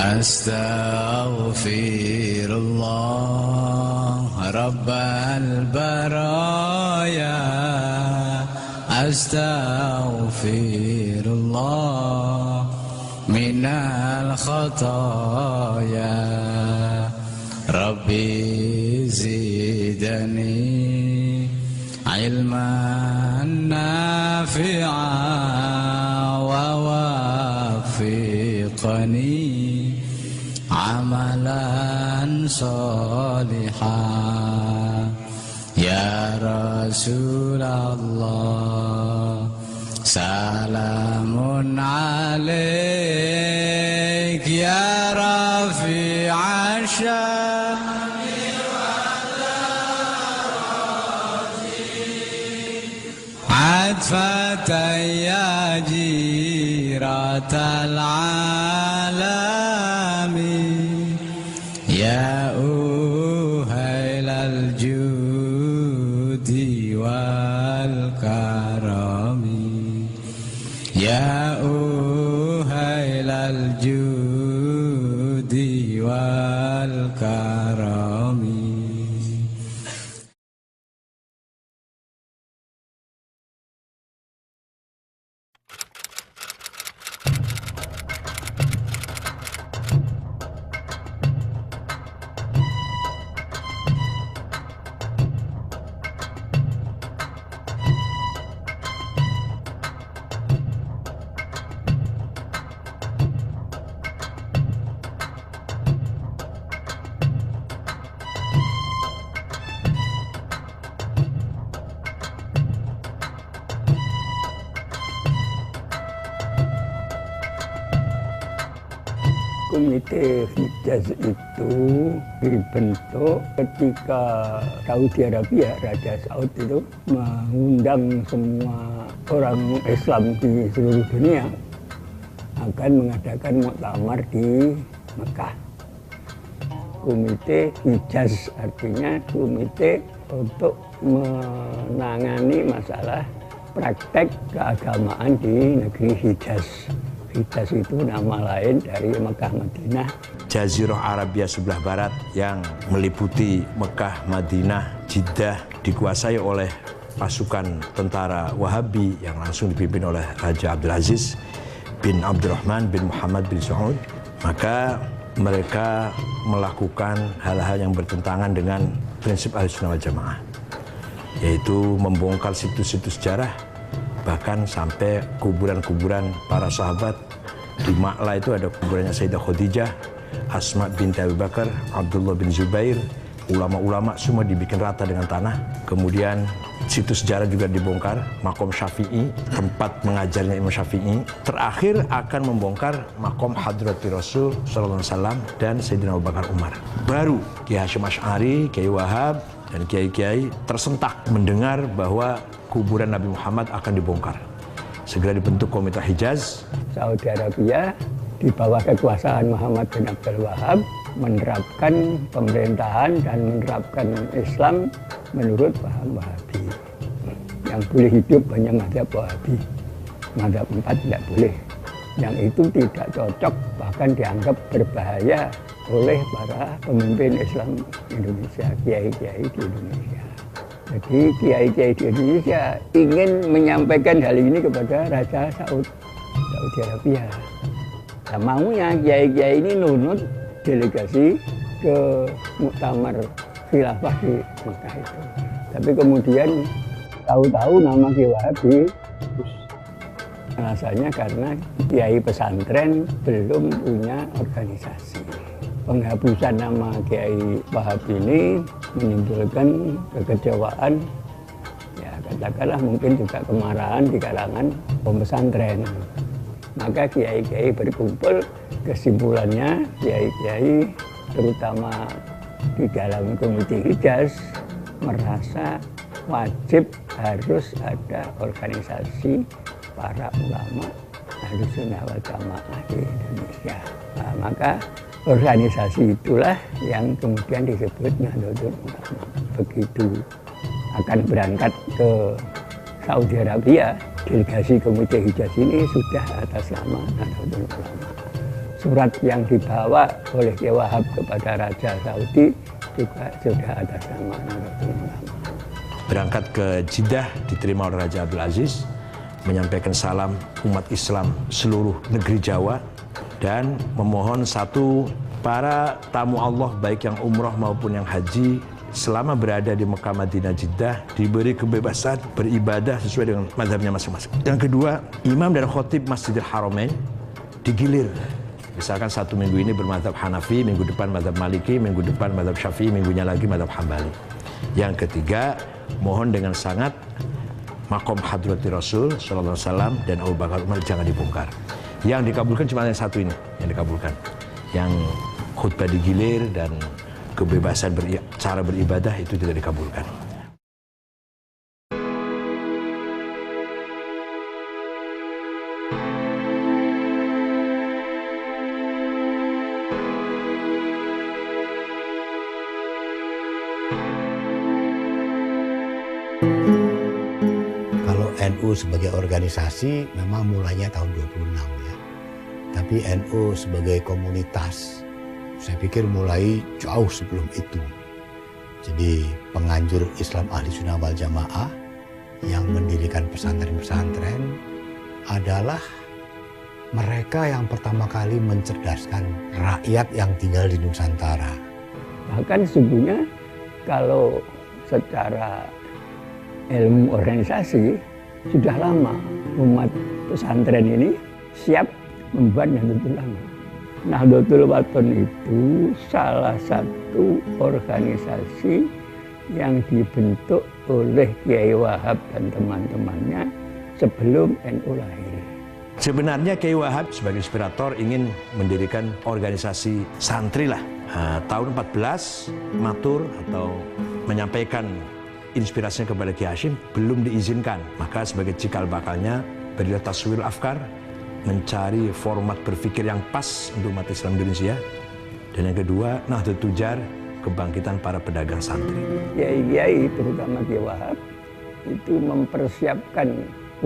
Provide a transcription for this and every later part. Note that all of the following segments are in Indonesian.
أستغفر الله رب البرايا أستغفر الله من الخطايا ربي زدني علما نافعا ووفقني عملا صالحا يا رسول الله سلام عليك يا رفيع الشان عطفة يا جيرة العالم يا أهيل الجود والكرم يا أهيل الجود والكرم. Komite Hijaz itu dibentuk ketika Saudi Arabia, Raja Saud itu mengundang semua orang Islam di seluruh dunia akan mengadakan muktamar di Mekah. Komite Hijaz artinya komite untuk menangani masalah praktek keagamaan di negeri Hijaz. Hijaz itu nama lain dari Mekah Madinah. Jazirah Arabia sebelah barat yang meliputi Mekah, Madinah, Jeddah dikuasai oleh pasukan tentara Wahabi yang langsung dipimpin oleh Raja Abdul Aziz bin Abdurrahman bin Muhammad bin Saud. Maka mereka melakukan hal-hal yang bertentangan dengan prinsip Ahlussunnah wal Jamaah, yaitu membongkar situs-situs sejarah, bahkan sampai kuburan-kuburan para sahabat. Di Ma'la itu ada kuburannya Sayyidah Khadijah, Asma binti Abu Bakar, Abdullah bin Zubair, ulama-ulama semua dibikin rata dengan tanah. Kemudian situs sejarah juga dibongkar, makom Syafi'i, tempat mengajarnya Imam Syafi'i. Terakhir akan membongkar makom Hadrati Rasul sallallahu alaihi wasallam dan Sayyidina Abu Bakar Umar. Baru Kiai Hasyim Asy'ari, Kiai Wahab dan kiai-kiai tersentak mendengar bahwa kuburan Nabi Muhammad akan dibongkar. Segera dibentuk Komite Hijaz. Saudi Arabia di bawah kekuasaan Muhammad bin Abdul Wahab menerapkan pemerintahan dan menerapkan Islam menurut paham Wahabi. Yang boleh hidup hanya mazhab Wahabi. Mazhab 4 tidak boleh. Yang itu tidak cocok, bahkan dianggap berbahaya oleh para pemimpin Islam Indonesia, kiai-kiai di Indonesia. Jadi kiai-kiai di Indonesia ingin menyampaikan hal ini kepada Raja Saudi Arabia. Nah, maunya kiai-kiai ini nunut delegasi ke muktamar khilafah di Mekah itu. Tapi kemudian tahu-tahu nama Kiai Wahabi, alasannya karena kiai pesantren belum punya organisasi. Penghapusan nama Kiai Wahab ini menimbulkan kekecewaan, ya katakanlah mungkin juga kemarahan di kalangan pesantren. Maka kiai-kiai berkumpul, kesimpulannya kiai-kiai terutama di dalam Komite Hijaz merasa wajib harus ada organisasi para ulama Ahlussunnah wal Jamaah di Indonesia. Nah, maka organisasi itulah yang kemudian disebut Nahdlatul Ulama. Begitu akan berangkat ke Saudi Arabia, delegasi Komite Hijaz ini sudah atas nama Nahdlatul Ulama. surat yang dibawa oleh Kiai Wahab kepada Raja Saudi juga sudah atas nama Nahdlatul Ulama. Berangkat ke Jeddah, diterima oleh Raja Abdul Aziz, menyampaikan salam umat Islam seluruh negeri Jawa, dan memohon satu, para tamu Allah baik yang umroh maupun yang haji selama berada di Mekah, Madinah, Jeddah diberi kebebasan beribadah sesuai dengan mazhabnya masing-masing. Yang kedua, imam dan khotib Masjidil Haramain digilir. Misalkan satu minggu ini bermadzhab Hanafi, minggu depan mazhab Maliki, minggu depan mazhab Syafi'i, minggunya lagi mazhab Hambali. Yang ketiga, mohon dengan sangat makom hadrati Rasul sallallahu alaihi wasallam dan Abu Bakar Umar jangan dibongkar. Yang dikabulkan cuma yang satu ini yang dikabulkan. Yang khutbah digilir dan kebebasan cara beribadah itu tidak dikabulkan. Kalau NU sebagai organisasi memang mulainya tahun 26 ya. Tapi NU sebagai komunitas saya pikir mulai jauh sebelum itu. Jadi penganjur Islam Ahli Sunnah wal Jamaah yang mendirikan pesantren-pesantren adalah mereka yang pertama kali mencerdaskan rakyat yang tinggal di Nusantara. Bahkan sesungguhnya kalau secara ilmu organisasi sudah lama umat pesantren ini siap membuat Nahdlatul Ulama. Nahdlatul Wathon itu salah satu organisasi yang dibentuk oleh Kiai Wahab dan teman-temannya sebelum NU lahir. Sebenarnya Kiai Wahab sebagai inspirator ingin mendirikan organisasi santri lah. Tahun 14 matur atau menyampaikan inspirasinya kepada Kiai Hashim belum diizinkan. Maka sebagai cikal bakalnya beliau taswir afkar, mencari format berpikir yang pas untuk umat Islam Indonesia. Dan yang kedua, Nahdlatul Tujar, kebangkitan para pedagang santri. Kiai-kiai terutama Kiai Wahab itu mempersiapkan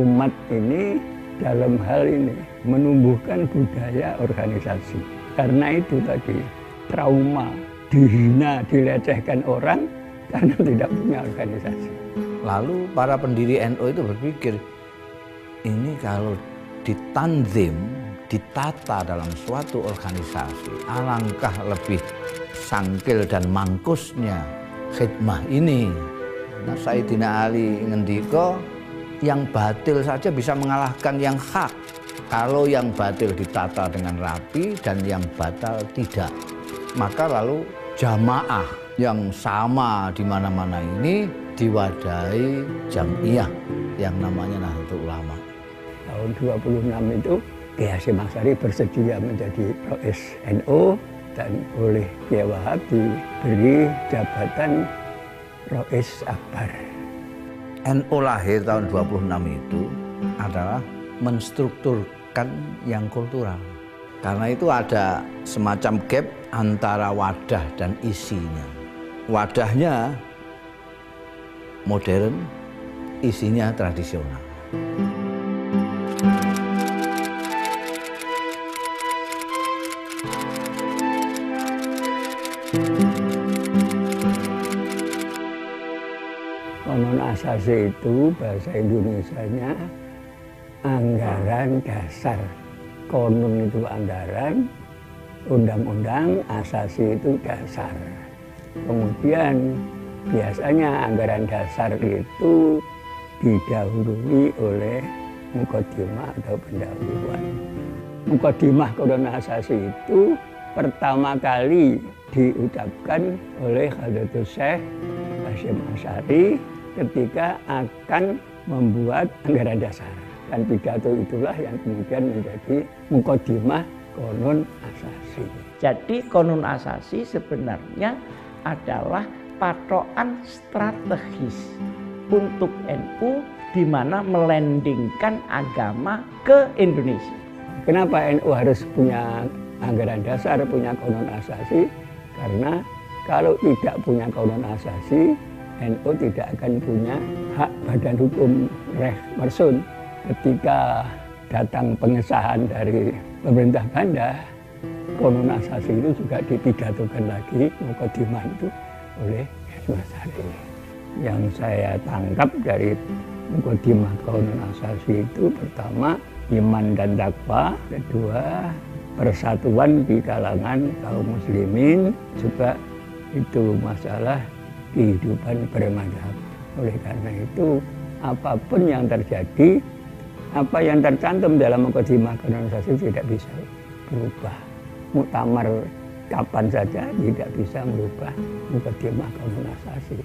umat ini dalam hal ini menumbuhkan budaya organisasi. Karena itu tadi trauma, dihina, dilecehkan orang karena tidak punya organisasi. Lalu para pendiri NU itu berpikir, ini kalau ditanzim, ditata dalam suatu organisasi, alangkah lebih sangkil dan mangkusnya khidmah ini. Nah, Sayyidina Ali ngendika, yang batil saja bisa mengalahkan yang hak kalau yang batil ditata dengan rapi dan yang batal tidak. Maka lalu jamaah yang sama di mana-mana ini diwadahi jam'iyah yang namanya Nahdlatul Ulama. Tahun 26 itu Kiai Hasyim Asy'ari bersedia menjadi Rais NU dan oleh Kiai Wahab diberi jabatan Rais Akbar. NU lahir tahun 26 itu adalah menstrukturkan yang kultural. Karena itu ada semacam gap antara wadah dan isinya. Wadahnya modern, isinya tradisional. Konon asasi itu bahasa Indonesianya anggaran dasar. Konon itu anggaran, undang-undang, asasi itu dasar. Kemudian biasanya anggaran dasar itu didahului oleh muqaddimah atau pendahuluan. Muqaddimah konon asasi itu pertama kali diucapkan oleh Khadratus Syekh Hasyim Asy'ari ketika akan membuat anggaran dasar. Dan pidato itulah yang kemudian menjadi muqaddimah Qonun Asasi. Jadi Qonun Asasi sebenarnya adalah patokan strategis untuk NU di mana melandingkan agama ke Indonesia. Kenapa NU harus punya anggaran dasar, punya Qonun Asasi? Karena kalau tidak punya Qonun Asasi, NU tidak akan punya hak badan hukum reh marsun. Ketika datang pengesahan dari pemerintah Belanda, konon asasi itu juga dipidatokan lagi mukadimah itu oleh Mas Ari. Yang saya tangkap dari mukadimah konon asasi itu pertama iman dan takwa, kedua persatuan di kalangan kaum muslimin, juga itu masalah kehidupan bermadhab. Oleh karena itu apapun yang terjadi, apa yang tercantum dalam mukadimah konon asasi tidak bisa berubah. Muktamar kapan saja tidak bisa merubah mukadimah konon asasi.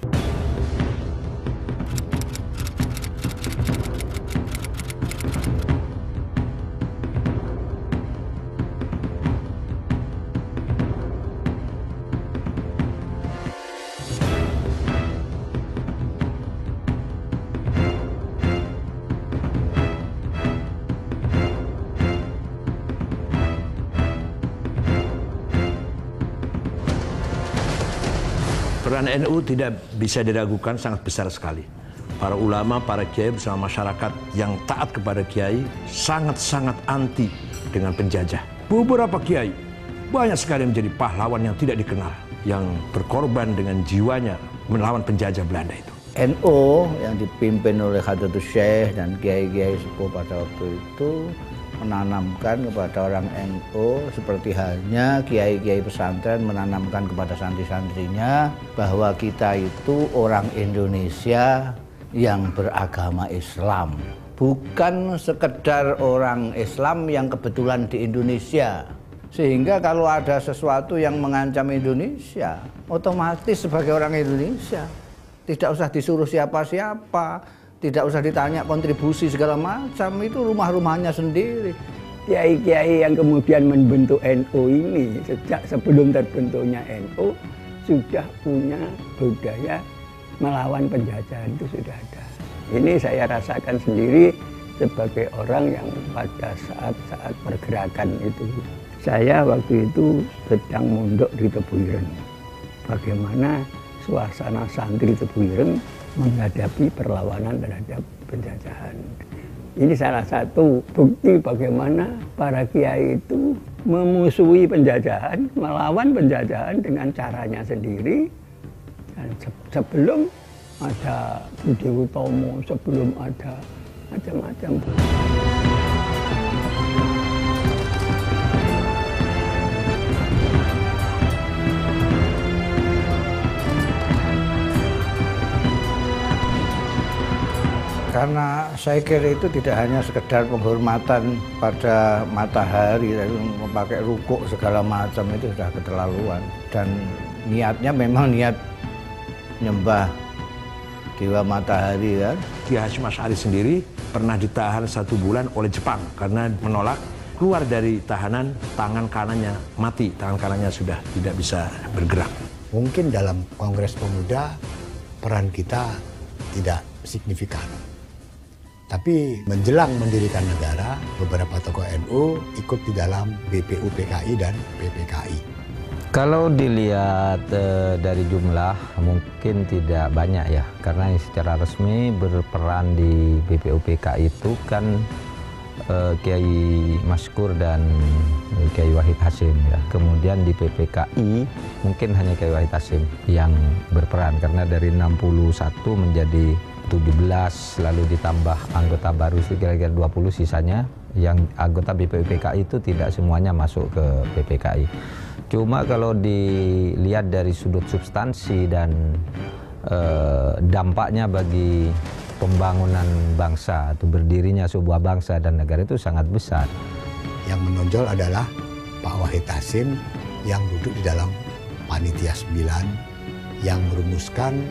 Peran NU tidak bisa diragukan, sangat besar sekali. Para ulama, para kiai bersama masyarakat yang taat kepada kiai sangat-sangat anti dengan penjajah. Beberapa kiai banyak sekali yang menjadi pahlawan yang tidak dikenal, yang berkorban dengan jiwanya melawan penjajah Belanda itu. NU yang dipimpin oleh Hadratus Syekh dan kiai-kiai sepuh pada waktu itu menanamkan kepada orang NU seperti halnya kiai-kiai pesantren menanamkan kepada santri-santrinya bahwa kita itu orang Indonesia yang beragama Islam, bukan sekedar orang Islam yang kebetulan di Indonesia. Sehingga kalau ada sesuatu yang mengancam Indonesia, otomatis sebagai orang Indonesia tidak usah disuruh siapa-siapa, tidak usah ditanya kontribusi segala macam, itu rumah-rumahnya sendiri. Kiai-kiai yang kemudian membentuk NU ini sejak sebelum terbentuknya NU sudah punya budaya melawan penjajahan, itu sudah ada. Ini saya rasakan sendiri sebagai orang yang pada saat-saat pergerakan itu. Saya waktu itu sedang mondok di Tebuireng. Bagaimana suasana santri Tebuireng menghadapi perlawanan terhadap penjajahan. Ini salah satu bukti bagaimana para kiai itu memusuhi penjajahan, melawan penjajahan dengan caranya sendiri. Dan sebelum ada Budi Utomo, sebelum ada macam-macam. Karena saya kira itu tidak hanya sekedar penghormatan pada matahari, memakai rukuk segala macam, itu sudah keterlaluan. Dan niatnya memang niat nyembah dewa matahari kan. Kiai Hasyim Asy'ari sendiri pernah ditahan 1 bulan oleh Jepang karena menolak keluar dari tahanan, tangan kanannya mati, tangan kanannya sudah tidak bisa bergerak. Mungkin dalam Kongres Pemuda peran kita tidak signifikan. Tapi menjelang mendirikan negara, beberapa tokoh NU ikut di dalam BPUPKI dan PPKI. Kalau dilihat dari jumlah mungkin tidak banyak ya, karena secara resmi berperan di BPUPKI itu kan Kiai Maskur dan Kiai Wahid Hasyim ya. Kemudian di PPKI mungkin hanya Kiai Wahid Hasyim yang berperan, karena dari 61 menjadi 17, lalu ditambah anggota baru itu kira-kira 20, sisanya yang anggota BPUPKI itu tidak semuanya masuk ke PPKI. Cuma kalau dilihat dari sudut substansi dan dampaknya bagi pembangunan bangsa atau berdirinya sebuah bangsa dan negara itu sangat besar. Yang menonjol adalah Pak Wahid Hasyim yang duduk di dalam Panitia 9 yang merumuskan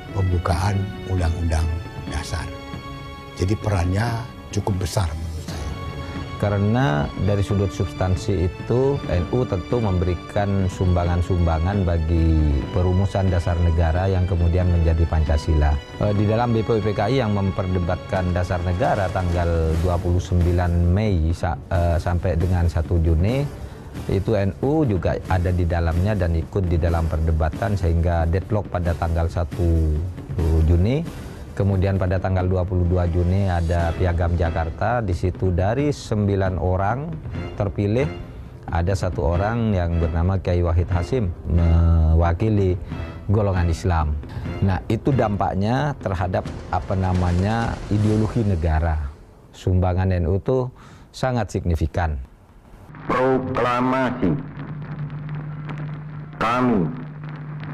pembukaan Undang-Undang Dasar. Jadi perannya cukup besar menurut saya. Karena dari sudut substansi itu NU tentu memberikan sumbangan-sumbangan bagi perumusan dasar negara yang kemudian menjadi Pancasila. Di dalam BPUPKI yang memperdebatkan dasar negara tanggal 29 Mei sampai dengan 1 Juni, itu NU juga ada di dalamnya dan ikut di dalam perdebatan sehingga deadlock pada tanggal 1 Juni. Kemudian pada tanggal 22 Juni ada Piagam Jakarta. Di situ dari 9 orang terpilih ada satu orang yang bernama Kiai Wahid Hasyim mewakili golongan Islam. Nah, itu dampaknya terhadap ideologi negara. Sumbangan NU itu sangat signifikan. Proklamasi kami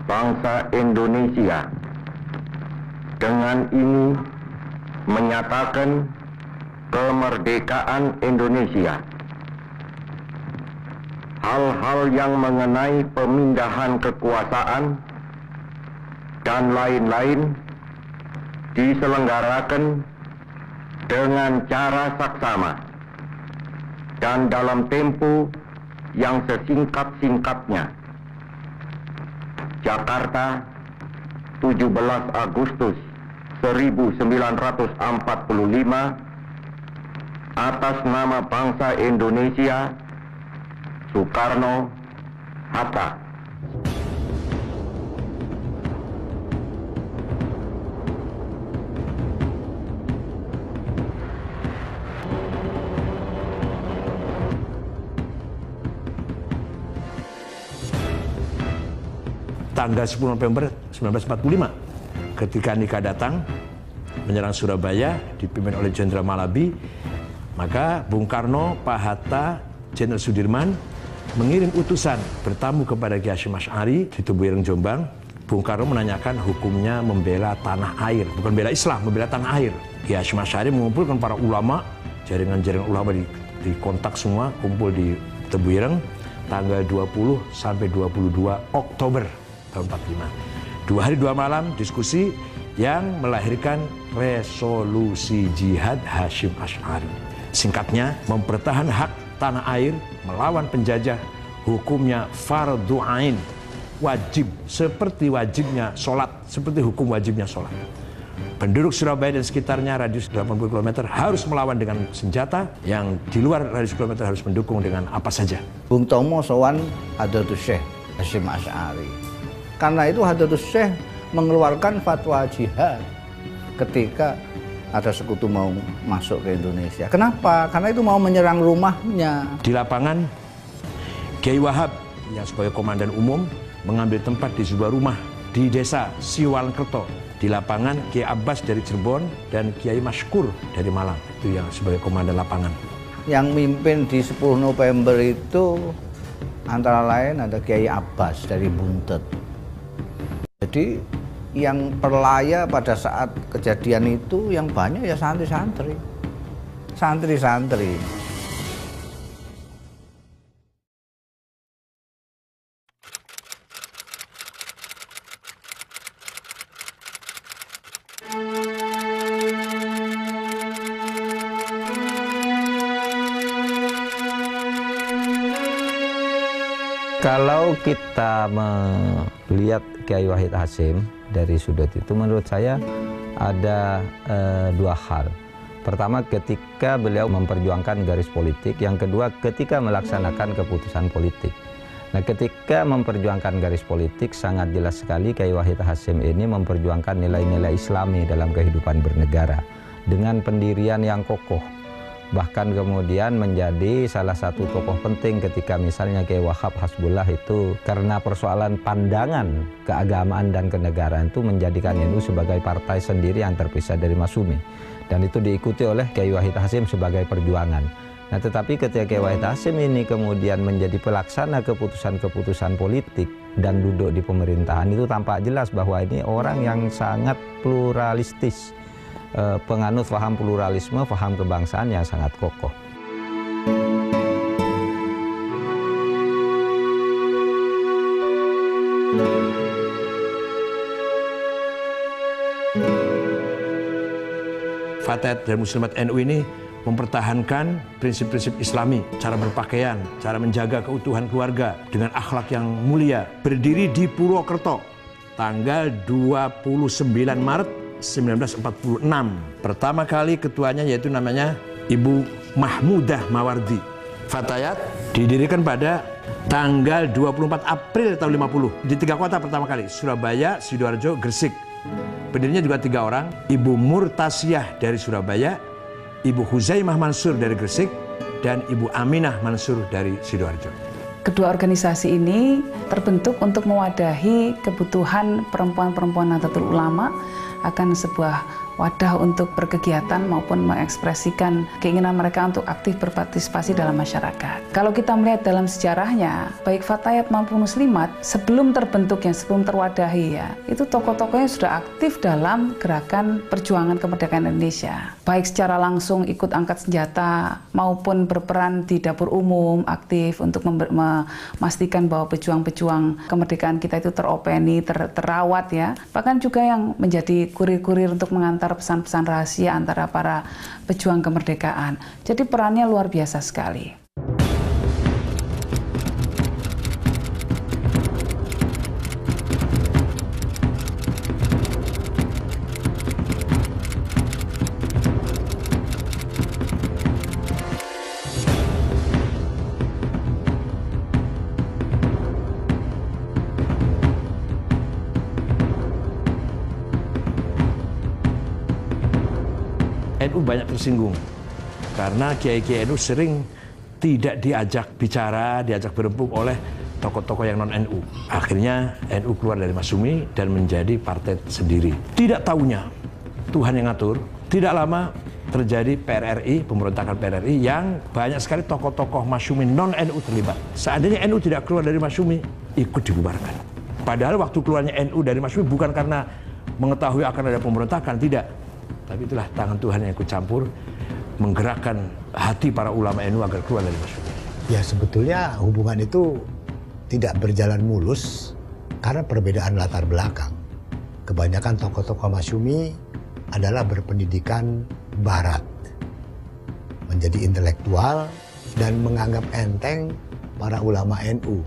bangsa Indonesia dengan ini menyatakan kemerdekaan Indonesia. Hal-hal yang mengenai pemindahan kekuasaan dan lain-lain diselenggarakan dengan cara saksama dan dalam tempo yang sesingkat-singkatnya. Jakarta, 17 Agustus 1945, atas nama bangsa Indonesia, Soekarno, Hatta. Tanggal 10 November 1945, ketika Nika datang menyerang Surabaya dipimpin oleh Jenderal Malabi, maka Bung Karno, Pak Hatta, Jenderal Sudirman mengirim utusan bertamu kepada Kiai Hasyim Asy'ari di Tebuireng, Jombang. Bung Karno menanyakan hukumnya membela tanah air, bukan bela Islam, membela tanah air. Kiai Hasyim Asy'ari mengumpulkan para ulama, jaringan-jaringan ulama di kontak semua, kumpul di Tebuireng tanggal 20 sampai 22 Oktober tahun 45. 2 hari 2 malam diskusi yang melahirkan resolusi jihad Hasyim Asy'ari. Singkatnya, mempertahankan hak tanah air melawan penjajah, hukumnya fardhu ain, wajib, seperti wajibnya sholat, seperti hukum wajibnya sholat. Penduduk Surabaya dan sekitarnya radius 80 km harus melawan dengan senjata, yang di luar radius kilometer harus mendukung dengan apa saja. Bung Tomo sowan Hadratus Syekh Hasyim Asy'ari. Karena itu Hadratus Syekh mengeluarkan fatwa jihad ketika ada sekutu mau masuk ke Indonesia. Kenapa? Karena itu mau menyerang rumahnya. Di lapangan, Kiai Wahab yang sebagai komandan umum mengambil tempat di sebuah rumah di desa Siwalkerto. Di lapangan, Kiai Abbas dari Cirebon dan Kiai Maskur dari Malang. Itu yang sebagai komandan lapangan. Yang mimpin di 10 November itu antara lain ada Kiai Abbas dari Buntet. Jadi yang perlaya pada saat kejadian itu yang banyak ya santri-santri. Santri-santri. Kalau kita melihat Kiai Wahid Hasyim dari sudut itu, menurut saya ada 2 hal. Pertama, ketika beliau memperjuangkan garis politik. Yang kedua, ketika melaksanakan keputusan politik. Nah, ketika memperjuangkan garis politik, sangat jelas sekali Kiai Wahid Hasyim ini memperjuangkan nilai-nilai Islami dalam kehidupan bernegara dengan pendirian yang kokoh. Bahkan kemudian menjadi salah satu tokoh penting ketika misalnya Kiai Wahab Hasbullah itu karena persoalan pandangan keagamaan dan kenegaraan itu menjadikan NU sebagai partai sendiri yang terpisah dari Masyumi. Dan itu diikuti oleh Kiai Wahid Hasyim sebagai perjuangan. Nah, tetapi ketika Kiai Wahid Hasyim ini kemudian menjadi pelaksana keputusan-keputusan politik dan duduk di pemerintahan, itu tampak jelas bahwa ini orang yang sangat pluralistis. Penganut paham pluralisme, paham kebangsaan yang sangat kokoh. Fatayat dan Muslimat NU ini mempertahankan prinsip-prinsip Islami, cara berpakaian, cara menjaga keutuhan keluarga dengan akhlak yang mulia. Berdiri di Purwokerto, tanggal 29 Maret 1946. Pertama kali ketuanya yaitu namanya Ibu Mahmudah Mawardi. Fatayat didirikan pada tanggal 24 April tahun 50 di 3 kota pertama kali, Surabaya, Sidoarjo, Gresik. Pendirinya juga 3 orang, Ibu Murtasiyah dari Surabaya, Ibu Huzaimah Mansur dari Gresik, dan Ibu Aminah Mansur dari Sidoarjo. Kedua organisasi ini terbentuk untuk mewadahi kebutuhan perempuan-perempuan Nahdlatul Ulama akan sebuah wadah untuk berkegiatan maupun mengekspresikan keinginan mereka untuk aktif berpartisipasi dalam masyarakat. Kalau kita melihat dalam sejarahnya, baik Fatayat maupun Muslimat sebelum terbentuknya, sebelum terwadahi ya, itu tokoh-tokohnya sudah aktif dalam gerakan perjuangan kemerdekaan Indonesia. Baik secara langsung ikut angkat senjata maupun berperan di dapur umum, aktif untuk memastikan bahwa pejuang-pejuang kemerdekaan kita itu teropeni, terawat ya. Bahkan juga yang menjadi kurir-kurir untuk mengantar pesan-pesan rahasia antara para pejuang kemerdekaan. Jadi perannya luar biasa sekali. NU banyak tersinggung karena kiai-kiai NU sering tidak diajak bicara, diajak berembuk oleh tokoh-tokoh yang non-NU. Akhirnya NU keluar dari Masyumi dan menjadi partai sendiri. Tidak tahunya Tuhan yang ngatur, tidak lama terjadi PRRI, pemberontakan PRRI yang banyak sekali tokoh-tokoh Masyumi non-NU terlibat. Seandainya NU tidak keluar dari Masyumi, ikut dibubarkan. Padahal waktu keluarnya NU dari Masyumi bukan karena mengetahui akan ada pemberontakan, tidak. Tapi itulah tangan Tuhan yang ikut campur, menggerakkan hati para ulama NU agar keluar dari Masyumi. Ya sebetulnya hubungan itu tidak berjalan mulus karena perbedaan latar belakang. Kebanyakan tokoh-tokoh Masyumi adalah berpendidikan barat, menjadi intelektual dan menganggap enteng para ulama NU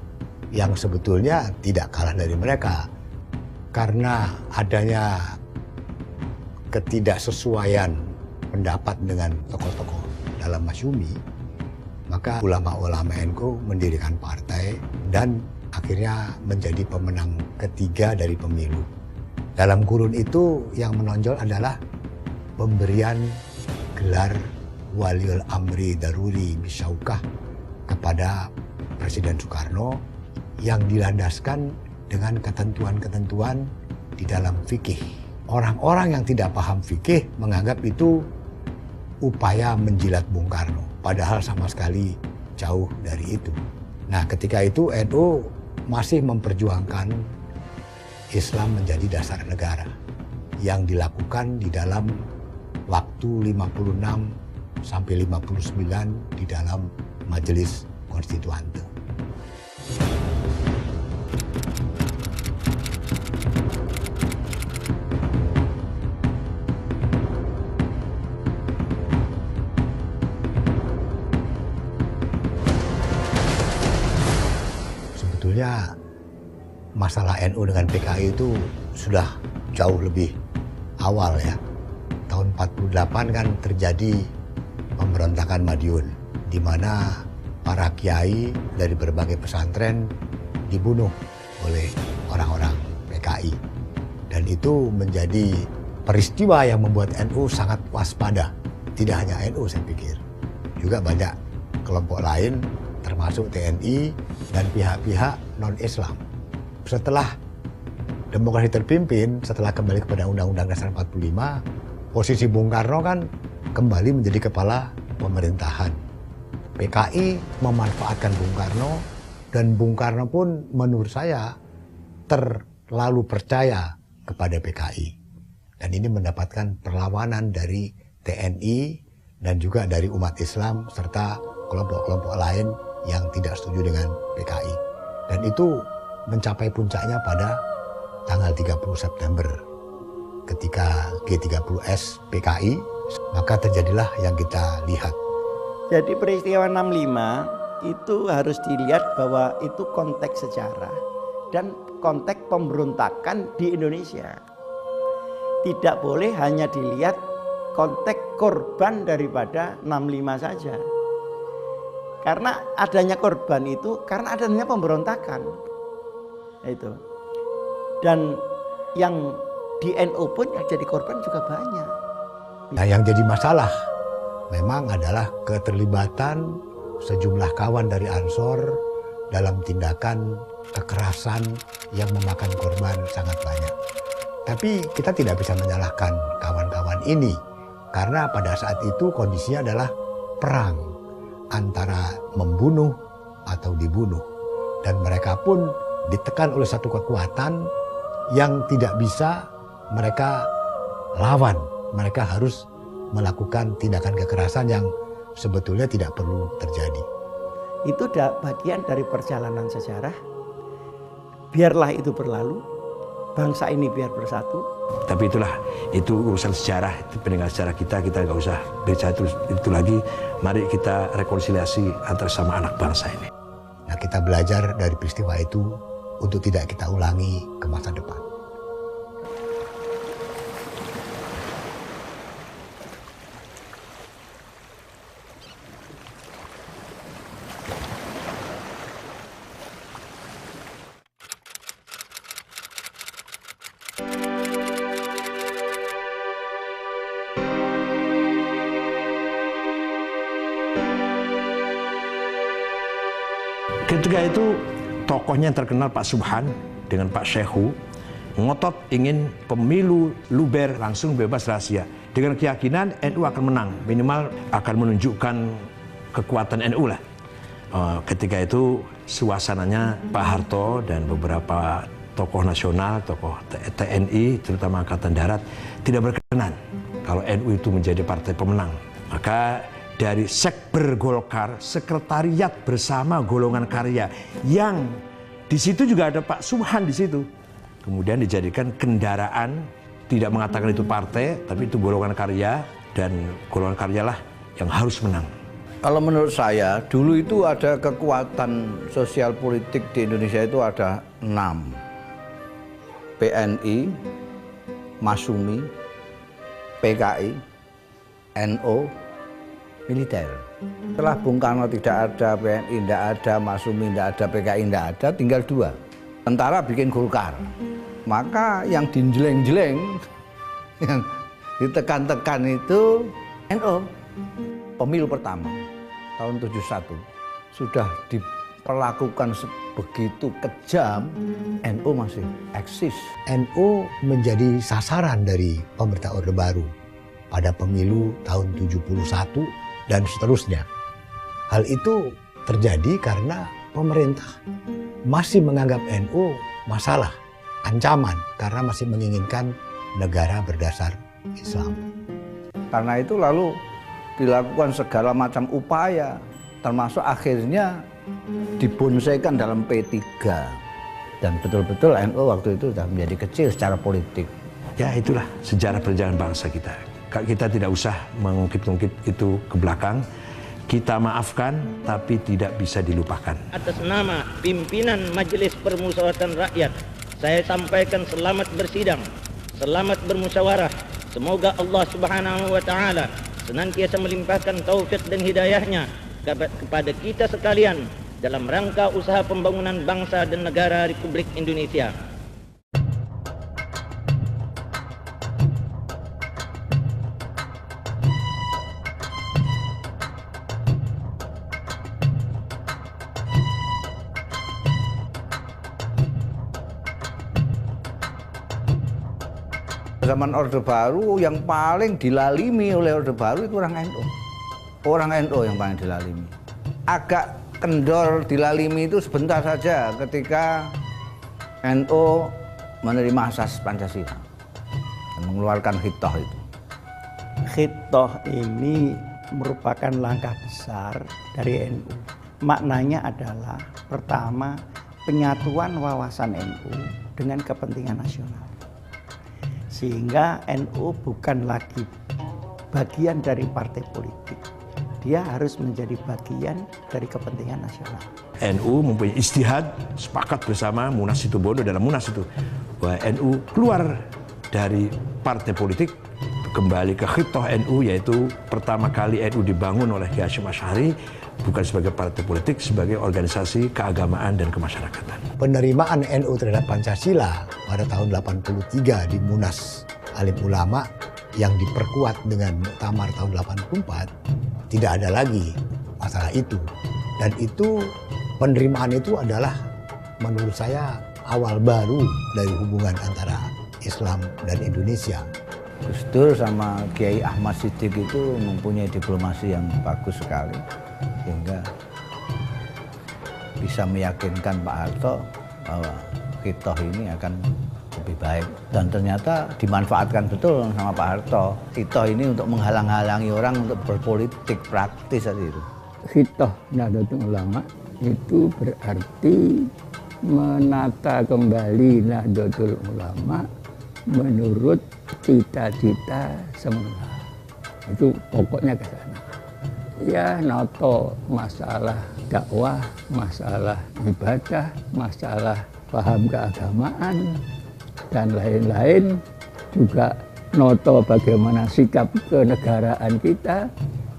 yang sebetulnya tidak kalah dari mereka. Karena adanya ketidaksesuaian pendapat dengan tokoh-tokoh dalam Masyumi, maka ulama-ulama NU mendirikan partai dan akhirnya menjadi pemenang ketiga dari pemilu. Dalam kurun itu yang menonjol adalah pemberian gelar Waliul Amri Daruri Bisyaukah kepada Presiden Soekarno yang dilandaskan dengan ketentuan-ketentuan di dalam fikih. Orang-orang yang tidak paham fikih menganggap itu upaya menjilat Bung Karno, padahal sama sekali jauh dari itu. Nah, ketika itu NU masih memperjuangkan Islam menjadi dasar negara yang dilakukan di dalam waktu 56 sampai 59 di dalam Majelis Konstituante. Sebetulnya masalah NU dengan PKI itu sudah jauh lebih awal ya. Tahun 48 kan terjadi pemberontakan Madiun, di mana para kiai dari berbagai pesantren dibunuh oleh orang-orang PKI. Dan itu menjadi peristiwa yang membuat NU sangat waspada. Tidak hanya NU saya pikir, juga banyak kelompok lain termasuk TNI dan pihak-pihak non-Islam. Setelah demokrasi terpimpin, setelah kembali kepada Undang-Undang Dasar 45, posisi Bung Karno kan kembali menjadi kepala pemerintahan. PKI memanfaatkan Bung Karno, dan Bung Karno pun menurut saya terlalu percaya kepada PKI. Dan ini mendapatkan perlawanan dari TNI dan juga dari umat Islam serta kelompok-kelompok lain yang tidak setuju dengan PKI. Dan itu mencapai puncaknya pada tanggal 30 September ketika G30S PKI, maka terjadilah yang kita lihat. Jadi peristiwa 65 itu harus dilihat bahwa itu konteks sejarah dan konteks pemberontakan di Indonesia. Tidak boleh hanya dilihat konteks korban daripada 65 saja. Karena adanya korban itu karena adanya pemberontakan. Itu. Dan yang di NU pun yang jadi korban juga banyak. Nah, yang jadi masalah memang adalah keterlibatan sejumlah kawan dari Ansor dalam tindakan kekerasan yang memakan korban sangat banyak. Tapi kita tidak bisa menyalahkan kawan-kawan ini karena pada saat itu kondisinya adalah perang antara membunuh atau dibunuh. Dan mereka pun ditekan oleh satu kekuatan yang tidak bisa mereka lawan. Mereka harus melakukan tindakan kekerasan yang sebetulnya tidak perlu terjadi. Itu bagian dari perjalanan sejarah. Biarlah itu berlalu, bangsa ini biar bersatu. Tapi itu urusan sejarah, itu peninggalan sejarah kita nggak usah bicara itu lagi. Mari kita rekonsiliasi antara sama anak bangsa ini. Nah, kita belajar dari peristiwa itu untuk tidak kita ulangi ke masa depan. Ketika itu tokohnya yang terkenal Pak Subhan dengan Pak Syekhu ngotot ingin pemilu luber langsung bebas rahasia dengan keyakinan NU akan menang, minimal akan menunjukkan kekuatan NU lah. Ketika itu suasananya Pak Harto dan beberapa tokoh nasional, tokoh TNI terutama Angkatan Darat tidak berkenan kalau NU itu menjadi partai pemenang. Maka dari Sekber Golkar, sekretariat bersama golongan karya yang di situ juga ada Pak Subhan di situ. Kemudian dijadikan kendaraan, tidak mengatakan itu partai, tapi itu golongan karya dan golongan karyalah yang harus menang. Kalau menurut saya, dulu itu ada kekuatan sosial politik di Indonesia itu ada 6. PNI, Masumi, PKI, NU, militer. Setelah Bung Karno tidak ada, PNI tidak ada, Masumi tidak ada, PKI tidak ada, tinggal 2. Tentara bikin Golkar. Maka yang dijeleng-jeleng, yang ditekan-tekan itu NU. Pemilu pertama tahun 71 sudah diperlakukan begitu kejam, NU masih eksis. NU menjadi sasaran dari pemerintah Orde Baru pada pemilu tahun 71 dan seterusnya. Hal itu terjadi karena pemerintah masih menganggap NU masalah, ancaman, karena masih menginginkan negara berdasar Islam. Karena itu lalu dilakukan segala macam upaya, termasuk akhirnya dibonsaikan dalam P3. Dan betul-betul NU waktu itu sudah menjadi kecil secara politik. Ya itulah sejarah perjalanan bangsa kita. Kita tidak usah mengungkit-ungkit itu ke belakang. Kita maafkan, tapi tidak bisa dilupakan. Atas nama pimpinan Majelis Permusyawaratan Rakyat, saya sampaikan selamat bersidang, selamat bermusyawarah. Semoga Allah Subhanahu wa Ta'ala senantiasa melimpahkan taufik dan hidayahnya kepada kita sekalian dalam rangka usaha pembangunan bangsa dan negara Republik Indonesia. Zaman Orde Baru yang paling dilalimi oleh Orde Baru itu orang NU. Orang NU yang paling dilalimi. Agak kendor dilalimi itu sebentar saja ketika NU menerima asas Pancasila dan mengeluarkan Khitoh itu. Khitoh ini merupakan langkah besar dari NU. Maknanya adalah pertama penyatuan wawasan NU dengan kepentingan nasional. Sehingga NU bukan lagi bagian dari partai politik. Dia harus menjadi bagian dari kepentingan nasional. NU mempunyai istihad, sepakat bersama Munas Situbondo dalam Munas itu, bahwa NU keluar dari partai politik, kembali ke Khitoh NU, yaitu pertama kali NU dibangun oleh Kiai Hasyim Asy'ari bukan sebagai partai politik, sebagai organisasi keagamaan dan kemasyarakatan. Penerimaan NU terhadap Pancasila pada tahun 83 di Munas Alim Ulama yang diperkuat dengan Muktamar tahun 84, tidak ada lagi masalah itu. Dan itu penerimaan itu adalah menurut saya awal baru dari hubungan antara Islam dan Indonesia. Gus Dur sama Kiai Ahmad Siddiq itu mempunyai diplomasi yang bagus sekali, sehingga bisa meyakinkan Pak Harto bahwa Khitoh ini akan lebih baik. Dan ternyata dimanfaatkan betul sama Pak Harto. Khitoh ini untuk menghalang-halangi orang untuk berpolitik praktis saja itu. Khitoh Nahdlatul Ulama itu berarti menata kembali Nahdlatul Ulama menurut cita-cita semula. Itu pokoknya ke sana. Ya, noto masalah dakwah, masalah ibadah, masalah paham keagamaan, dan lain-lain. Juga noto bagaimana sikap kenegaraan kita,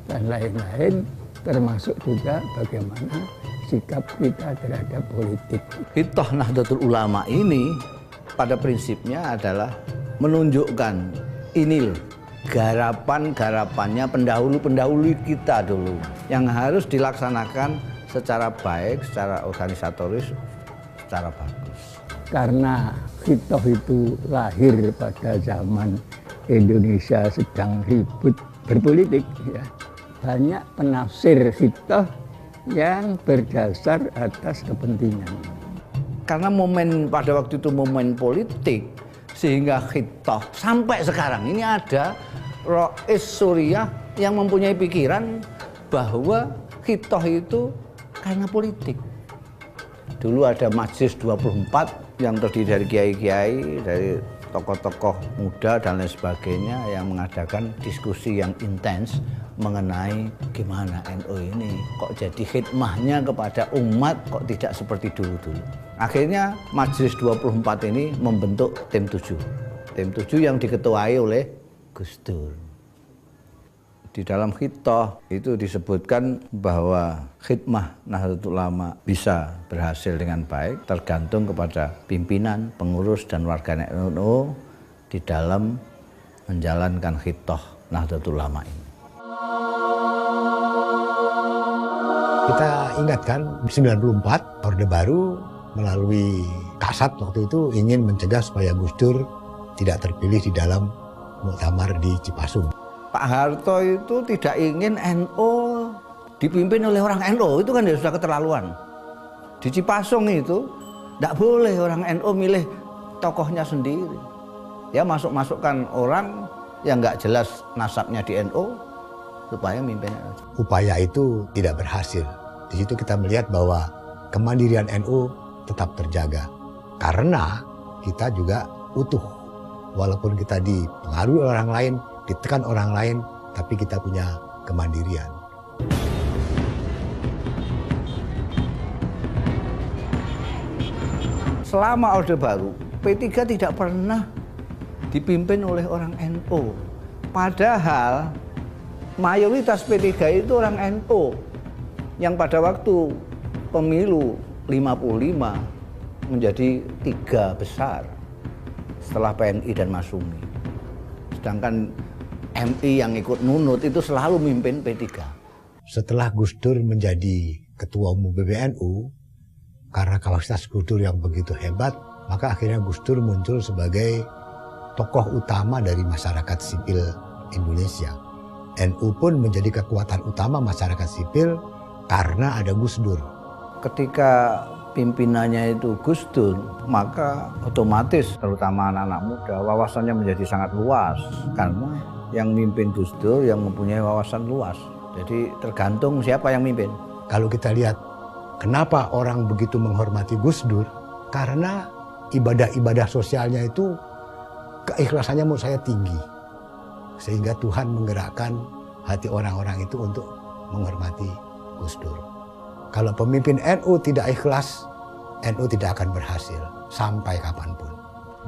dan lain-lain, termasuk juga bagaimana sikap kita terhadap politik. Khitoh Nahdlatul Ulama ini pada prinsipnya adalah menunjukkan ini loh, garapan-garapannya pendahulu-pendahulu kita dulu yang harus dilaksanakan secara baik, secara organisatoris, secara bagus. Karena Khitoh itu lahir pada zaman Indonesia sedang ribut berpolitik, ya. Banyak penafsir Khitoh yang berdasar atas kepentingan. Karena pada waktu itu momen politik, sehingga Khitoh sampai sekarang ini ada Rois Suriah yang mempunyai pikiran bahwa Khitoh itu karena politik. Dulu ada Majelis 24 yang terdiri dari kiai-kiai, dari tokoh-tokoh muda dan lain sebagainya yang mengadakan diskusi yang intens mengenai gimana NU ini kok jadi khidmahnya kepada umat kok tidak seperti dulu-dulu. Akhirnya Majelis 24 ini membentuk tim 7. Tim 7 yang diketuai oleh Gus Dur. Di dalam Khitoh itu disebutkan bahwa khidmah Nahdlatul Ulama bisa berhasil dengan baik tergantung kepada pimpinan, pengurus dan warganet NU di dalam menjalankan Khitoh Nahdlatul Ulama ini. Kita ingatkan 94 Orde Baru melalui Kasat waktu itu ingin mencegah supaya Gus Dur tidak terpilih di dalam muktamar di Cipasung. Pak Harto itu tidak ingin NU dipimpin oleh orang NU, itu kan sudah keterlaluan. Di Cipasung itu tidak boleh orang NU milih tokohnya sendiri. Ya masukkan orang yang nggak jelas nasabnya di NU supaya mimpin. Upaya itu tidak berhasil. Di situ kita melihat bahwa kemandirian NU tetap terjaga karena kita juga utuh. Walaupun kita dipengaruhi orang lain, ditekan orang lain, tapi kita punya kemandirian. Selama Orde Baru, P3 tidak pernah dipimpin oleh orang NU. Padahal mayoritas P3 itu orang NU yang pada waktu pemilu 55 menjadi 3 besar setelah PNI dan Masyumi. Sedangkan MI yang ikut nunut itu selalu mimpin P3. Setelah Gus Dur menjadi ketua umum PBNU, karena kapasitas Gus Dur yang begitu hebat, maka akhirnya Gus Dur muncul sebagai tokoh utama dari masyarakat sipil Indonesia. NU pun menjadi kekuatan utama masyarakat sipil karena ada Gus Dur. Ketika pimpinannya itu Gus Dur, maka otomatis terutama anak-anak muda wawasannya menjadi sangat luas karena yang mimpin Gus Dur yang mempunyai wawasan luas. Jadi tergantung siapa yang mimpin. Kalau kita lihat kenapa orang begitu menghormati Gus Dur, karena ibadah-ibadah sosialnya itu keikhlasannya menurut saya tinggi. Sehingga Tuhan menggerakkan hati orang-orang itu untuk menghormati Gus Dur. Kalau pemimpin NU tidak ikhlas, NU tidak akan berhasil sampai kapanpun.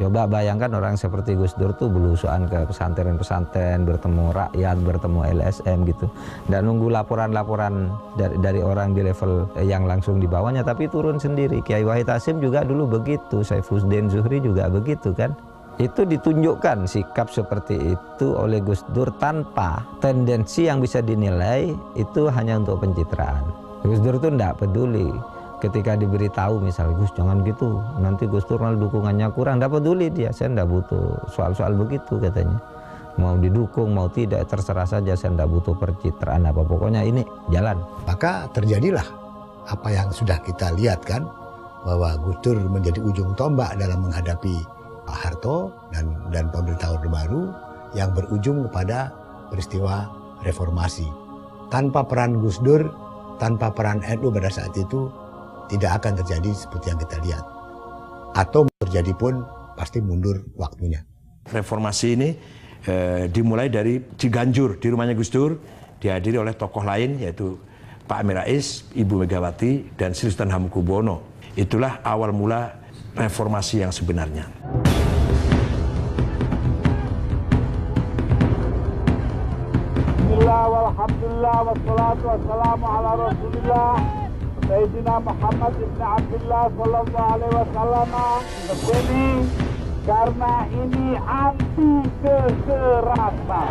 Coba bayangkan orang seperti Gus Dur tuh belusuan ke pesantren-pesantren, bertemu rakyat, bertemu LSM gitu. Dan nunggu laporan-laporan dari orang di level yang langsung di bawahnya, tapi turun sendiri. Kiai Wahid Hasyim juga dulu begitu, Saifuddin Zuhri juga begitu kan. Itu ditunjukkan sikap seperti itu oleh Gus Dur tanpa tendensi yang bisa dinilai itu hanya untuk pencitraan. Gus Dur itu tidak peduli Ketika diberitahu misalnya, Gus jangan gitu, nanti Gus Dur malah dukungannya kurang, tidak peduli dia, saya tidak butuh soal-soal begitu katanya. Mau didukung, mau tidak, terserah saja, saya tidak butuh percitraan apa, pokoknya ini jalan. Maka terjadilah apa yang sudah kita lihat kan, bahwa Gus Dur menjadi ujung tombak dalam menghadapi Pak Harto dan pemerintah Orde Baru yang berujung kepada peristiwa reformasi. Tanpa peran Gus Dur, tanpa peran NU pada saat itu, tidak akan terjadi seperti yang kita lihat. Atau terjadi pun pasti mundur waktunya. Reformasi ini dimulai dari Ciganjur, di rumahnya Gus Dur, dihadiri oleh tokoh lain yaitu Pak Amin Rais, Ibu Megawati, dan Sri Sultan Hamengkubuwono. Itulah awal mula reformasi yang sebenarnya. Bismillah, walhamdulillah, wassalatu wassalamu ala rasulillah Sayyidina Muhammad ibn Abdullah sallallahu alaihi wasallam. Ini karena ini anti kekerasan.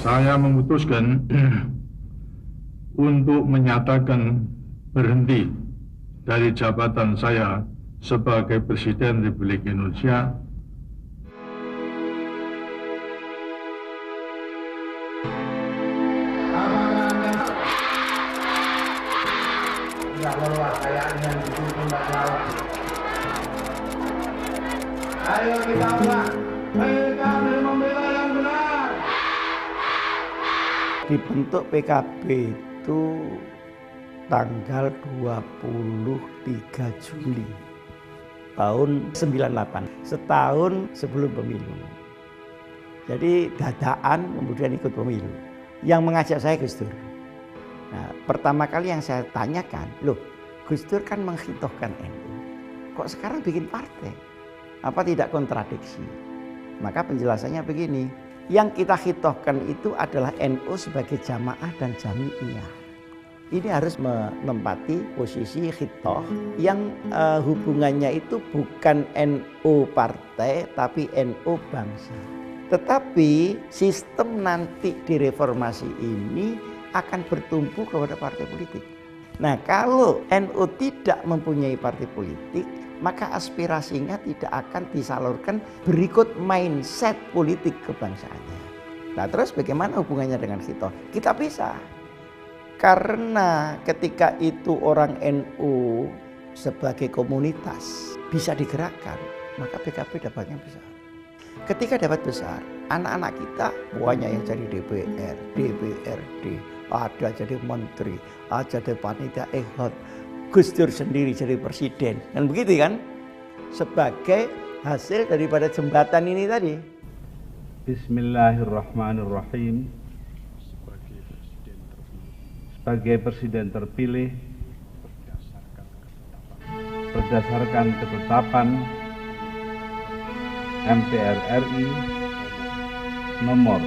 Saya memutuskan untuk menyatakan berhenti dari jabatan saya sebagai Presiden Republik Indonesia. Ayo kita ulang. PKB membela yang benar. Dibentuk PKB itu tanggal 23 Juli tahun 98, setahun sebelum pemilu. Jadi dadaan kemudian ikut pemilu. Yang mengajak saya Gus Dur. Nah, pertama kali yang saya tanyakan, loh Gus Dur kan menghitohkan NU, kok sekarang bikin partai? Apa tidak kontradiksi? Maka penjelasannya begini, yang kita hitohkan itu adalah NU sebagai jamaah dan jami'iyah. Ini harus menempati posisi hitoh yang hubungannya itu bukan NU partai tapi NU bangsa. Tetapi sistem nanti di reformasi ini akan bertumpu kepada partai politik. Nah, kalau NU tidak mempunyai partai politik, maka aspirasinya tidak akan disalurkan berikut mindset politik kebangsaannya. Nah, terus bagaimana hubungannya dengan hitoh? Kita bisa. Karena ketika itu orang NU sebagai komunitas bisa digerakkan, maka PKB dapatnya besar. Ketika dapat besar, anak-anak kita banyak yang jadi DPR, DPRD, ada jadi menteri, ada jadi panitia ehod, Gus Dur sendiri jadi presiden, dan begitu kan? Sebagai hasil daripada jembatan ini tadi. Bismillahirrahmanirrahim. Sebagai presiden terpilih berdasarkan ketetapan MPR RI nomor.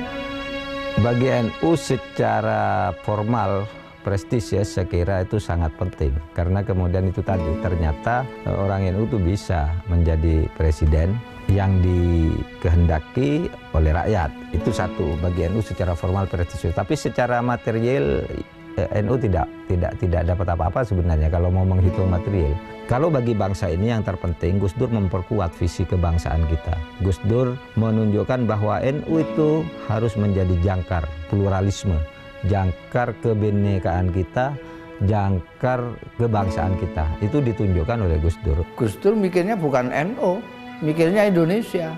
Bagi NU secara formal prestis ya, saya kira itu sangat penting karena kemudian itu tadi ternyata orang NU itu bisa menjadi presiden yang dikehendaki oleh rakyat. Itu satu, bagi NU secara formal prestisius. Tapi secara material NU tidak dapat apa-apa sebenarnya kalau mau menghitung material. Kalau bagi bangsa ini yang terpenting, Gus Dur memperkuat visi kebangsaan kita. Gus Dur menunjukkan bahwa NU itu harus menjadi jangkar pluralisme, jangkar kebinekaan kita, jangkar kebangsaan kita. Itu ditunjukkan oleh Gus Dur. Gus Dur mikirnya bukan NU, mikirnya Indonesia.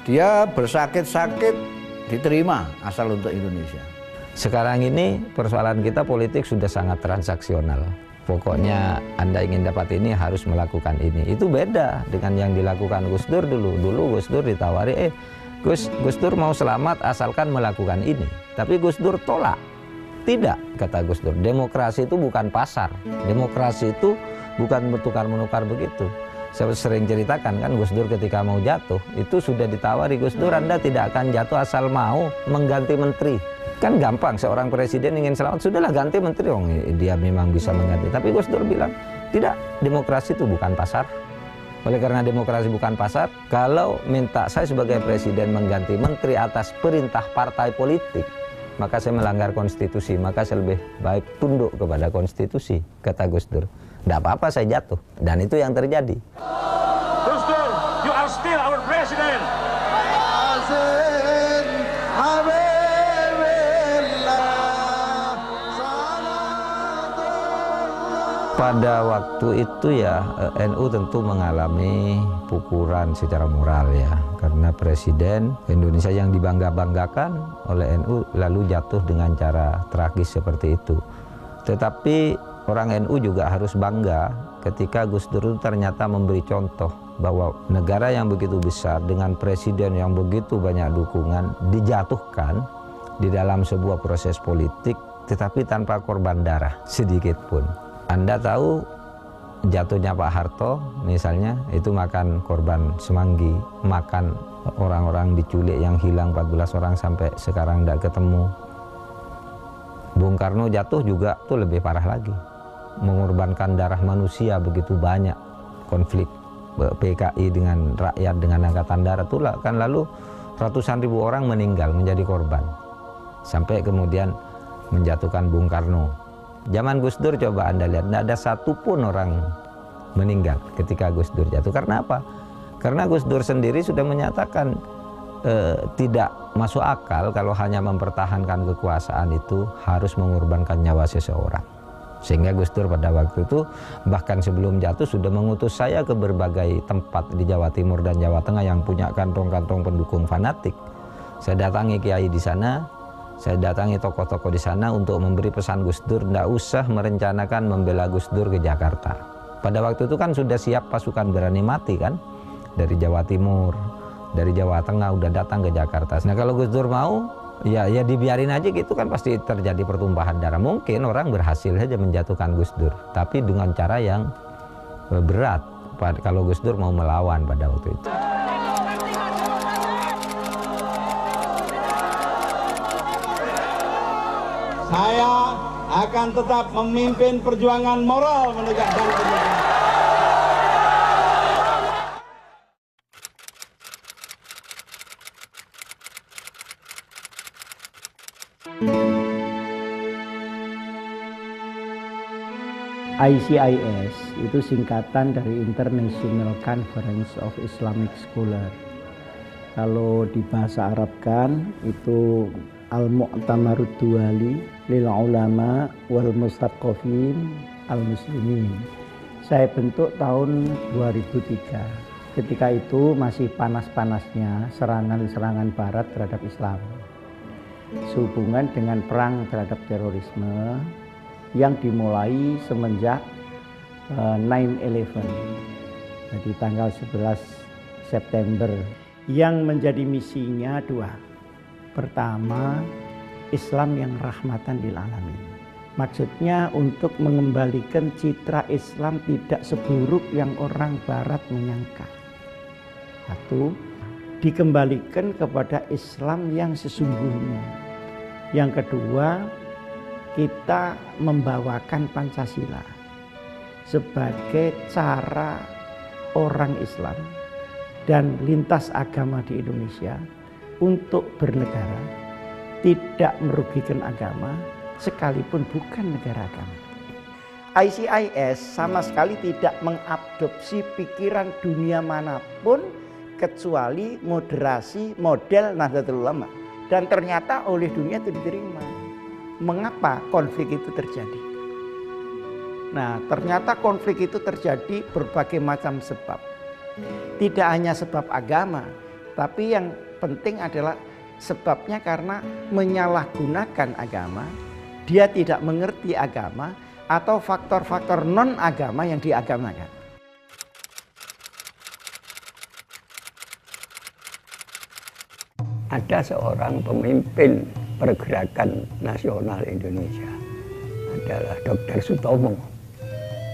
Dia bersakit-sakit diterima asal untuk Indonesia. Sekarang ini persoalan kita politik sudah sangat transaksional. Pokoknya Anda ingin dapat ini harus melakukan ini. Itu beda dengan yang dilakukan Gus Dur dulu. Dulu Gus Dur ditawari, Gus Dur mau selamat asalkan melakukan ini. Tapi Gus Dur tolak. Tidak, kata Gus Dur. Demokrasi itu bukan pasar. Demokrasi itu bukan bertukar-menukar begitu. Saya sering ceritakan kan Gus Dur ketika mau jatuh, itu sudah ditawari, Gus Dur Anda tidak akan jatuh asal mau mengganti menteri. Kan gampang, seorang presiden ingin selamat, sudahlah ganti menteri, dia memang bisa mengganti. Tapi Gus Dur bilang, tidak, demokrasi itu bukan pasar. Oleh karena demokrasi bukan pasar, kalau minta saya sebagai presiden mengganti menteri atas perintah partai politik, maka saya melanggar konstitusi, maka saya lebih baik tunduk kepada konstitusi, kata Gus Dur. Tidak apa-apa saya jatuh, dan itu yang terjadi. Gus Dur, you are still our president. Pada waktu itu ya NU tentu mengalami pukulan secara moral ya, karena presiden Indonesia yang dibangga-banggakan oleh NU lalu jatuh dengan cara tragis seperti itu. Tetapi orang NU juga harus bangga ketika Gus Dur ternyata memberi contoh bahwa negara yang begitu besar dengan presiden yang begitu banyak dukungan dijatuhkan di dalam sebuah proses politik, tetapi tanpa korban darah sedikit pun. Anda tahu jatuhnya Pak Harto misalnya itu makan korban Semanggi, makan orang-orang diculik yang hilang 14 orang sampai sekarang tidak ketemu. Bung Karno jatuh juga itu lebih parah lagi, mengorbankan darah manusia begitu banyak, konflik PKI dengan rakyat dengan angkatan darat itu kan, lalu ratusan ribu orang meninggal menjadi korban sampai kemudian menjatuhkan Bung Karno. Zaman Gus Dur coba Anda lihat, tidak ada satupun orang meninggal ketika Gus Dur jatuh. Karena apa? Karena Gus Dur sendiri sudah menyatakan tidak masuk akal kalau hanya mempertahankan kekuasaan itu harus mengorbankan nyawa seseorang. Sehingga Gus Dur pada waktu itu bahkan sebelum jatuh sudah mengutus saya ke berbagai tempat di Jawa Timur dan Jawa Tengah yang punya kantong-kantong pendukung fanatik. Saya datangi kiai di sana, saya datangi tokoh-tokoh di sana untuk memberi pesan Gus Dur, tidak usah merencanakan membela Gus Dur ke Jakarta. Pada waktu itu kan sudah siap pasukan berani mati kan, dari Jawa Timur, dari Jawa Tengah udah datang ke Jakarta. Nah kalau Gus Dur mau, ya dibiarin aja gitu kan, pasti terjadi pertumpahan darah. Mungkin orang berhasil saja menjatuhkan Gus Dur, tapi dengan cara yang berat. Kalau Gus Dur mau melawan pada waktu itu. Saya akan tetap memimpin perjuangan moral menegakkan kebenaran. ICIS itu singkatan dari International Conference of Islamic Scholar. Kalau di bahasa Arab kan itu Al-Mu'tamarud Duwali lil Ulama wal Mustaqofin al-Muslimin. Saya bentuk tahun 2003. Ketika itu masih panas-panasnya serangan-serangan barat terhadap Islam, sehubungan dengan perang terhadap terorisme yang dimulai semenjak 9/11, jadi tanggal 11 September, yang menjadi misinya dua. Pertama, Islam yang rahmatan lil alamin. Maksudnya untuk mengembalikan citra Islam tidak seburuk yang orang barat menyangka. Satu, dikembalikan kepada Islam yang sesungguhnya. Yang kedua, kita membawakan Pancasila sebagai cara orang Islam dan lintas agama di Indonesia untuk bernegara, tidak merugikan agama sekalipun bukan negara agama. ICIS sama sekali tidak mengadopsi pikiran dunia manapun kecuali moderasi model Nahdlatul Ulama, dan ternyata oleh dunia itu diterima. Mengapa konflik itu terjadi? Nah, ternyata konflik itu terjadi berbagai macam sebab. Tidak hanya sebab agama, Tapi yang penting adalah sebabnya karena menyalahgunakan agama, dia tidak mengerti agama, atau faktor-faktor non-agama yang diagamakan. Ada seorang pemimpin pergerakan nasional Indonesia, adalah Dr. Sutomo,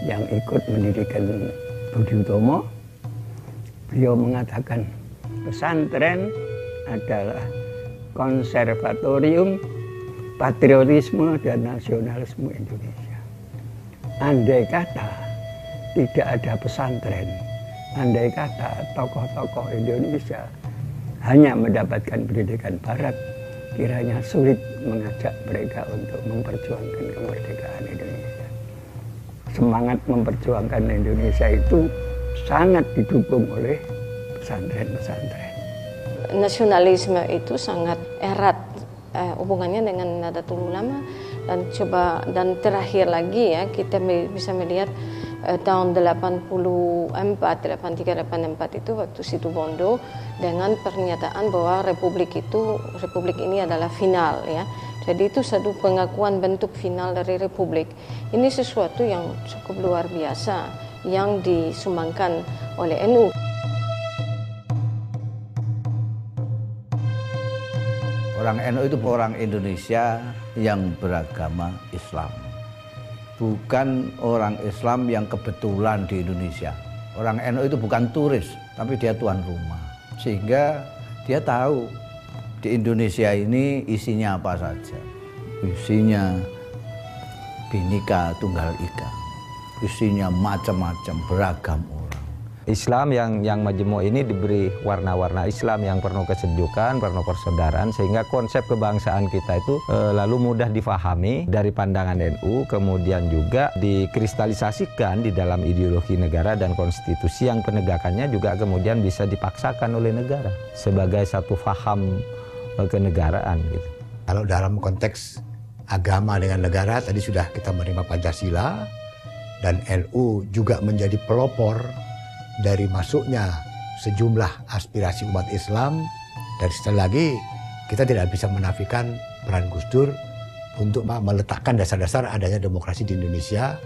yang ikut mendirikan Budi Utomo. Beliau mengatakan pesantren adalah konservatorium patriotisme dan nasionalisme Indonesia. Andai kata tidak ada pesantren, andai kata tokoh-tokoh Indonesia hanya mendapatkan pendidikan barat, kiranya sulit mengajak mereka untuk memperjuangkan kemerdekaan Indonesia. Semangat memperjuangkan Indonesia itu sangat didukung oleh pesantren-pesantren. Nasionalisme itu sangat erat hubungannya dengan Nahdlatul Ulama, dan terakhir lagi ya kita bisa melihat tahun 83-84 itu waktu Situbondo dengan pernyataan bahwa republik ini adalah final ya. Jadi itu satu pengakuan bentuk final dari republik. Ini sesuatu yang cukup luar biasa yang disumbangkan oleh NU. Orang NU itu orang Indonesia yang beragama Islam. Bukan orang Islam yang kebetulan di Indonesia. Orang NU itu bukan turis, tapi dia tuan rumah. Sehingga dia tahu di Indonesia ini isinya apa saja. Isinya Bhinneka Tunggal Ika. Isinya macam-macam, beragam orang. Islam yang majemuk ini diberi warna-warna Islam yang penuh kesejukan, penuh persaudaraan, sehingga konsep kebangsaan kita itu lalu mudah difahami dari pandangan NU, kemudian juga dikristalisasikan di dalam ideologi negara dan konstitusi yang penegakannya juga kemudian bisa dipaksakan oleh negara sebagai satu faham kenegaraan gitu. Kalau dalam konteks agama dengan negara, tadi sudah kita menerima Pancasila, dan NU juga menjadi pelopor dari masuknya sejumlah aspirasi umat Islam. Dan sekali lagi kita tidak bisa menafikan peran Gus Dur untuk meletakkan dasar-dasar adanya demokrasi di Indonesia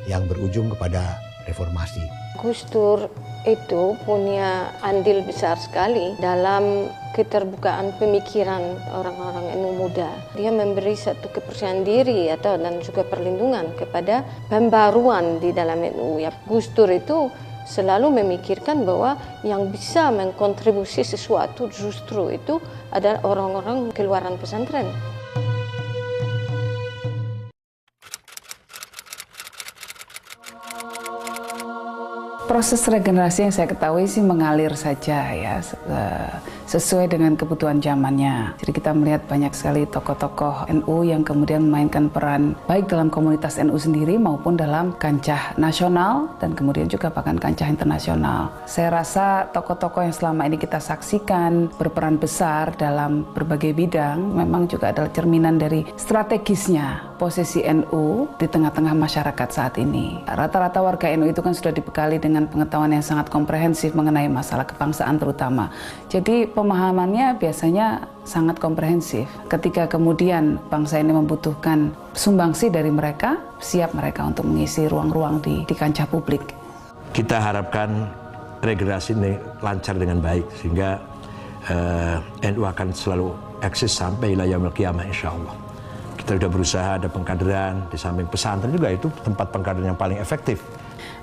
yang berujung kepada reformasi. Gus Dur itu punya andil besar sekali dalam keterbukaan pemikiran orang-orang NU muda. Dia memberi satu kepercayaan diri dan juga perlindungan kepada pembaruan di dalam NU. Ya, Gus Dur itu selalu memikirkan bahwa yang bisa mengkontribusi sesuatu justru itu adalah orang-orang keluaran pesantren. Proses regenerasi yang saya ketahui sih mengalir saja ya, sesuai dengan kebutuhan zamannya. Jadi kita melihat banyak sekali tokoh-tokoh NU yang kemudian memainkan peran baik dalam komunitas NU sendiri maupun dalam kancah nasional dan kemudian juga bahkan kancah internasional. Saya rasa tokoh-tokoh yang selama ini kita saksikan berperan besar dalam berbagai bidang memang juga adalah cerminan dari strategisnya posisi NU di tengah-tengah masyarakat saat ini. Rata-rata warga NU itu kan sudah dibekali dengan pengetahuan yang sangat komprehensif mengenai masalah kebangsaan terutama. Jadi pemahamannya biasanya sangat komprehensif. Ketika kemudian bangsa ini membutuhkan sumbangsi dari mereka, siap mereka untuk mengisi ruang-ruang di kancah publik. Kita harapkan regenerasi ini lancar dengan baik sehingga NU akan selalu eksis sampai ila yaumil qiyamah insyaallah. Kita sudah berusaha ada pengkaderan, di samping pesantren juga itu tempat pengkaderan yang paling efektif.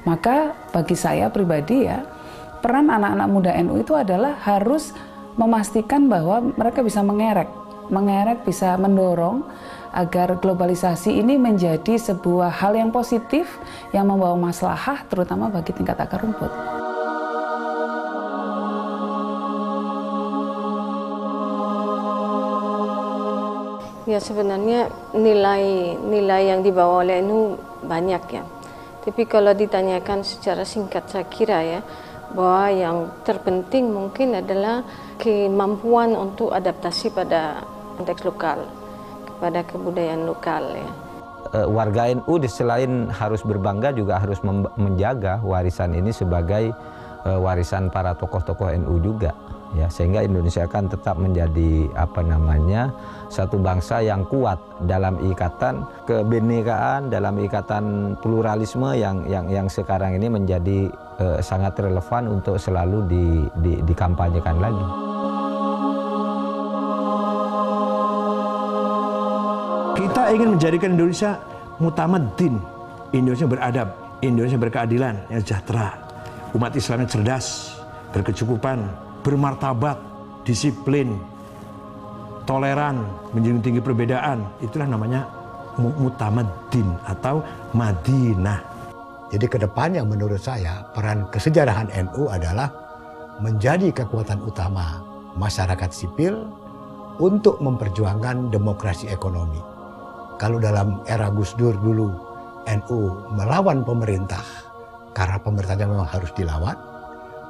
Maka bagi saya pribadi ya, peran anak-anak muda NU itu adalah harus memastikan bahwa mereka bisa mengerek, bisa mendorong agar globalisasi ini menjadi sebuah hal yang positif yang membawa maslahah terutama bagi tingkat akar rumput. Ya sebenarnya nilai yang dibawa oleh NU banyak ya. Tapi kalau ditanyakan secara singkat saya kira ya bahwa yang terpenting mungkin adalah kemampuan untuk adaptasi pada konteks lokal, kepada kebudayaan lokal ya. Warga NU selain harus berbangga juga harus menjaga warisan ini sebagai warisan para tokoh-tokoh NU juga. ya, sehingga Indonesia akan tetap menjadi satu bangsa yang kuat dalam ikatan kebinekaan, dalam ikatan pluralisme yang sekarang ini menjadi sangat relevan untuk selalu dikampanyekan lagi. Kita ingin menjadikan Indonesia mutamaddin, Indonesia beradab, Indonesia berkeadilan, yang sejahtera, umat Islamnya cerdas, berkecukupan, bermartabat, disiplin, toleran, menjunjung tinggi perbedaan. Itulah namanya mutamaddin atau Madinah. Jadi ke depannya menurut saya peran kesejarahan NU adalah menjadi kekuatan utama masyarakat sipil untuk memperjuangkan demokrasi ekonomi. Kalau dalam era Gus Dur dulu NU melawan pemerintah karena pemerintahnya memang harus dilawan,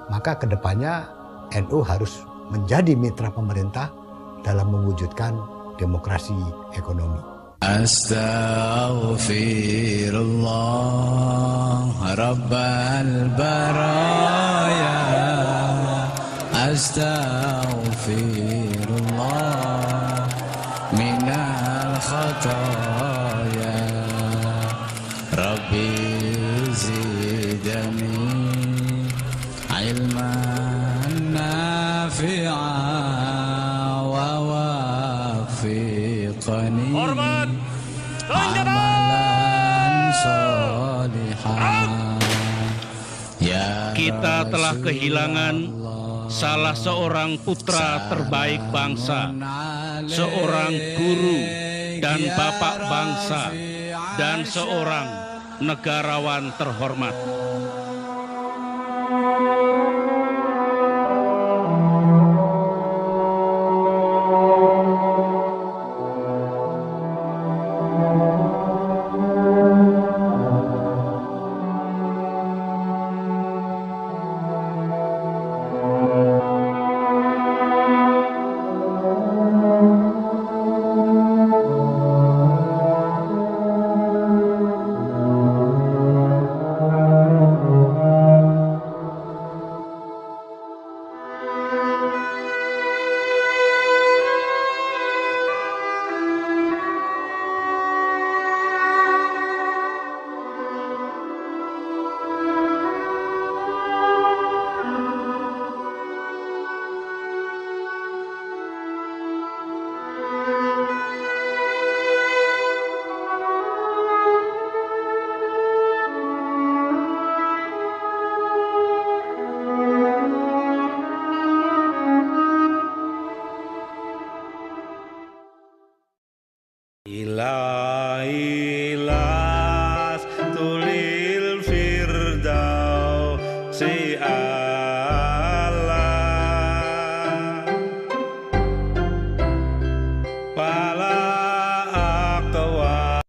maka ke depannya NU harus menjadi mitra pemerintah dalam mewujudkan demokrasi ekonomi. Astaghfirullah Rabbal baraya, Astaghfirullah minal khataya, Rabbi zidni ilman nafi'a wa wafiqani amalan sholihan. Kita telah kehilangan salah seorang putra terbaik bangsa, seorang guru dan bapak bangsa, dan seorang negarawan terhormat. Ilailas tulil firdausi ala pala aqwa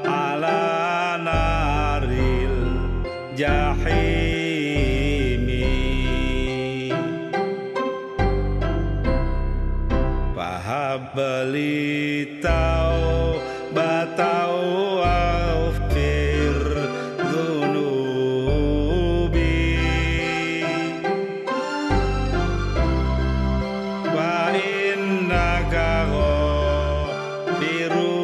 ala naril jahimi pahabali tau batau afir dhunubi wa innaka ghafiru